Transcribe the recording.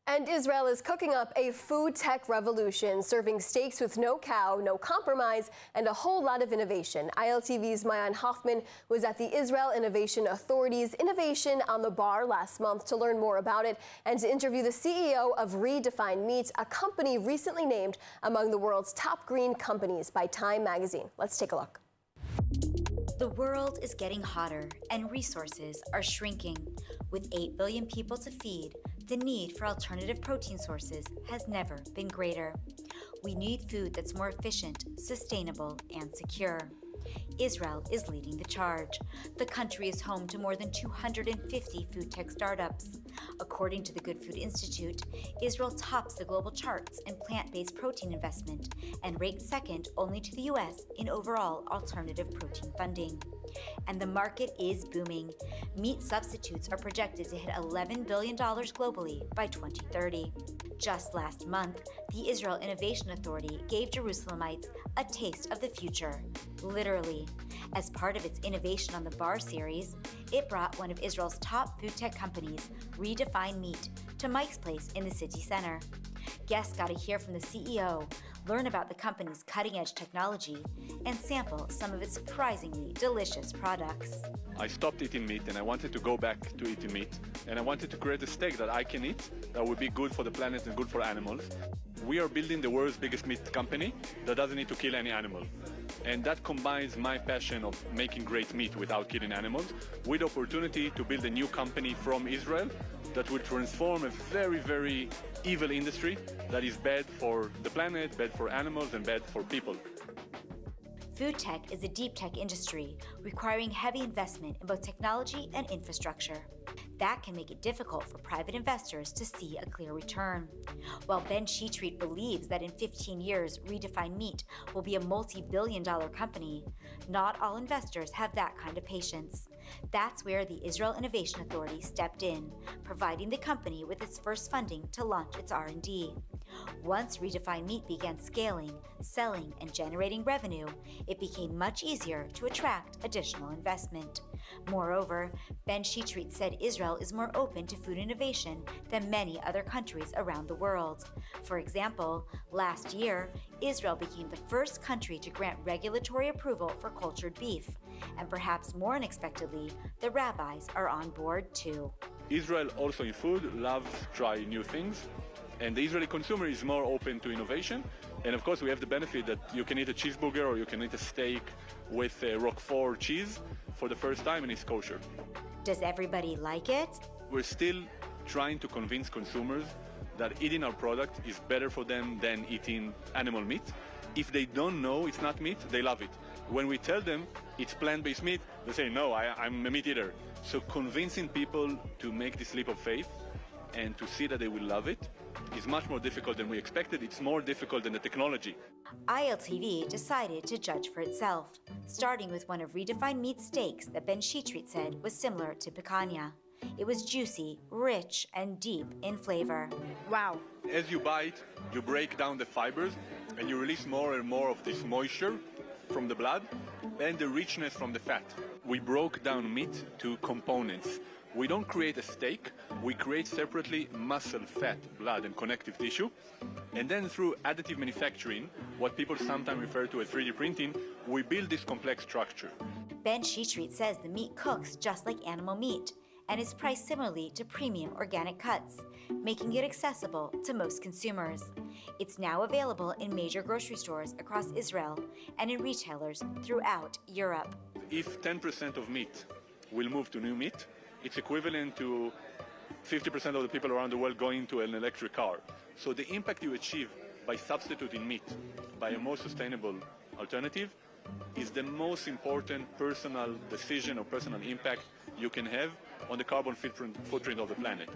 And Israel is cooking up a food tech revolution, serving steaks with no cow, no compromise, and a whole lot of innovation. ILTV's Mayan Hoffman was at the Israel Innovation Authority's Innovation on the Bar last month to learn more about it and to interview the CEO of Redefine Meat, a company recently named among the world's top green companies by Time magazine. Let's take a look. The world is getting hotter and resources are shrinking. With 8 billion people to feed, the need for alternative protein sources has never been greater. We need food that's more efficient, sustainable, and secure. Israel is leading the charge. The country is home to more than 250 food tech startups. According to the Good Food Institute, Israel tops the global charts in plant-based protein investment and ranks second only to the US in overall alternative protein funding. And the market is booming. Meat substitutes are projected to hit $11 billion globally by 2030. Just last month, the Israel Innovation Authority gave Jerusalemites a taste of the future, literally. As part of its Innovation on the Bar series, it brought one of Israel's top food tech companies, Redefine Meat, to Mike's Place in the city center. Guests got to hear from the CEO, learn about the company's cutting-edge technology, and sample some of its surprisingly delicious products. I stopped eating meat and I wanted to go back to eating meat, and I wanted to create a steak that I can eat that would be good for the planet and good for animals. We are building the world's biggest meat company that doesn't need to kill any animal. And that combines my passion of making great meat without killing animals with the opportunity to build a new company from Israel that will transform a very, very evil industry that is bad for the planet, bad for animals, and bad for people. Food tech is a deep tech industry requiring heavy investment in both technology and infrastructure. That can make it difficult for private investors to see a clear return. While Ben Sheetreat believes that in 15 years, Redefine Meat will be a multi-billion-dollar company, not all investors have that kind of patience. That's where the Israel Innovation Authority stepped in, providing the company with its first funding to launch its R&D. Once Redefine Meat began scaling, selling, and generating revenue, it became much easier to attract additional investment. Moreover, Ben Sheetreat said Israel is more open to food innovation than many other countries around the world. For example, last year, Israel became the first country to grant regulatory approval for cultured beef. And perhaps more unexpectedly, the rabbis are on board too. Israel also in food loves to try new things, and the Israeli consumer is more open to innovation. And of course, we have the benefit that you can eat a cheeseburger or you can eat a steak with Roquefort cheese for the first time, and it's kosher. Does everybody like it? We're still trying to convince consumers that eating our product is better for them than eating animal meat. If they don't know it's not meat, they love it. When we tell them it's plant-based meat, they say, no, I'm a meat eater. So convincing people to make this leap of faith and to see that they will love it is much more difficult than we expected. It's more difficult than the technology. ILTV decided to judge for itself, starting with one of Redefine Meat's steaks that Ben Sheetreat said was similar to picanha. It was juicy, rich, and deep in flavor. Wow. As you bite, you break down the fibers and you release more and more of this moisture from the blood and the richness from the fat. We broke down meat to components. We don't create a steak, we create separately muscle, fat, blood, and connective tissue. And then through additive manufacturing, what people sometimes refer to as 3D printing, we build this complex structure. Ben Sheetreat says the meat cooks just like animal meat and is priced similarly to premium organic cuts, making it accessible to most consumers. It's now available in major grocery stores across Israel and in retailers throughout Europe. If 10% of meat will move to new meat, it's equivalent to 50% of the people around the world going to an electric car. So the impact you achieve by substituting meat by a more sustainable alternative is the most important personal decision or personal impact you can have on the carbon footprint of the planet.